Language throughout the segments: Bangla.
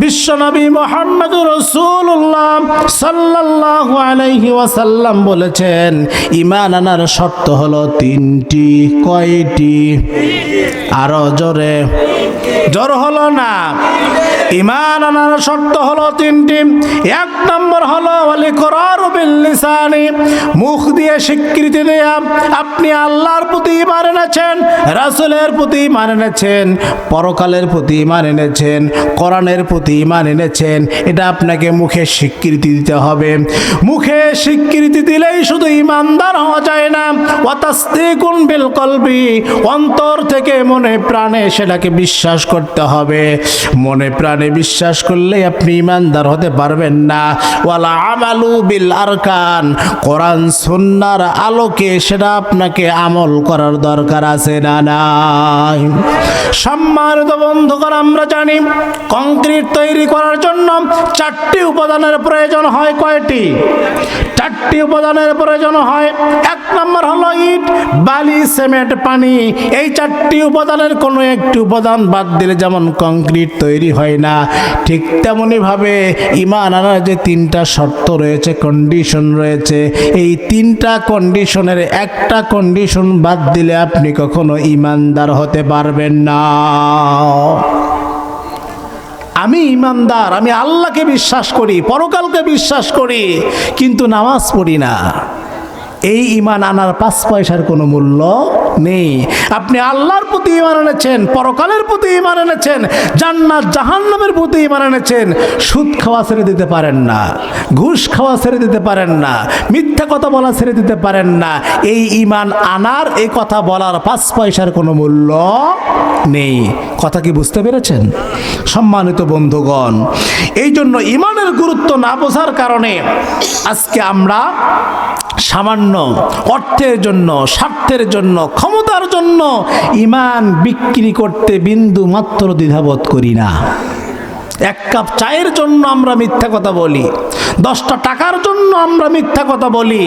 বিশ্বনবী মুহাম্মদুর রাসূলুল্লাহ সাল্লাল্লাহু আলাইহি ওয়াসাল্লাম বলেছেন, ঈমান আনার শর্ত হলো তিনটি। কয়টি? আরো জোরে, জোর হলো না। ঈমান আনার শর্ত হলো তিনটি। এক নম্বর হলো ওয়াল ইকরারু বিল লিসানি, মুখ দিয়ে স্বীকৃতি দেয়া আপনি আল্লাহর প্রতি ঈমান এনেছেন, রাসূলের প্রতি ঈমান এনেছেন, পরকালের প্রতি ঈমান এনেছেন, কোরআনের প্রতি ঈমান এনেছেন। এটা আপনাকে মুখে স্বীকৃতি দিতে হবে। মুখে স্বীকৃতি দিলেই শুধু ঈমানদার হওয়া যায় না, ওয়া তাসদীকুন বিল কলবি, অন্তর থেকে মনে প্রাণে সেটাকে বিশ্বাস করতে হবে। মনে প্রাণে বিশ্বাস করলে আপনি ঈমানদার হতে পারবেন না। ওয়ালা আমালু বিল আরকান, কোরআন সুন্নাহর আলোকে সেটা আপনাকে আমল করার দরকার আছে না নাই? সম্মানিত বন্ধুগণ, আমরা জানি কংক্রিট তৈরি করার জন্য 4টি উপাদানের প্রয়োজন হয়। কয়টি? 4টি উপাদানের প্রয়োজন হয়। এক নম্বর হলো ইট, বালি, সিমেন্ট, পানি। এই 4টি উপাদানের কোনো একটি উপাদান বাদ দিলে যেমন কংক্রিট তৈরি হয় না, ঠিক তেমনি ভাবে ঈমান আনার যে 3টা শর্ত রয়েছে, কন্ডিশন রয়েছে, এই 3টা কন্ডিশনের একটা কন্ডিশন বাদ দিলে আপনি কখনো ঈমানদার হতে পারবেন না। আমি ঈমানদার, আমি আল্লাহকে বিশ্বাস করি, পরকালকে বিশ্বাস করি, কিন্তু নামাজ পড়ি না। এই ঈমান আনার 5 পয়সার কোনো মূল্য নেই। আপনি আল্লাহর প্রতি ঈমান এনেছেন, পরকালের প্রতি ঈমান এনেছেন, জান্নাত জাহান্নামের প্রতি ঈমান এনেছেন, সুদ খাওয়া ছেড়ে দিতে পারেন না, ঘুষ খাওয়া ছেড়ে দিতে পারেন না, মিথ্যা কথা বলা ছেড়ে দিতে পারেন না। এই ঈমান আনার, এই কথা বলার 5 পয়সার কোনো মূল্য নেই। কথা কি বুঝতে পেরেছেন সম্মানিত বন্ধুগণ? এই জন্য ঈমানের গুরুত্ব না বোঝার কারণে আজকে আমরা সামান্য অর্থের জন্য, স্বার্থের জন্য, ক্ষমতার জন্য ঈমান বিক্রি করতে বিন্দু মাত্র দ্বিধাবোধ করি না। 1 কাপ চায়ের জন্য আমরা মিথ্যা কথা বলি, 10টা টাকার জন্য আমরা মিথ্যা কথা বলি,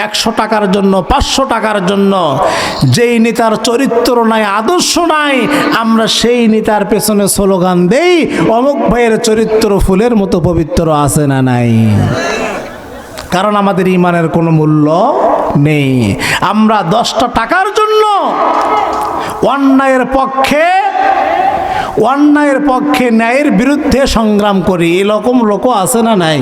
100 টাকার জন্য, 500 টাকার জন্য। যেই নেতার চরিত্র নাই, আদর্শ নাই, আমরা সেই নেতার পেছনে স্লোগান দেই, অমুক ভাইয়ের চরিত্র ফুলের মতো পবিত্র আছে না নাই? কারণ আমাদের ঈমানের কোনো মূল্য নেই। আমরা 10টা টাকার জন্য অন্যায়ের পক্ষে ন্যায়ের বিরুদ্ধে সংগ্রাম করি। এরকম লোক আছে না নাই?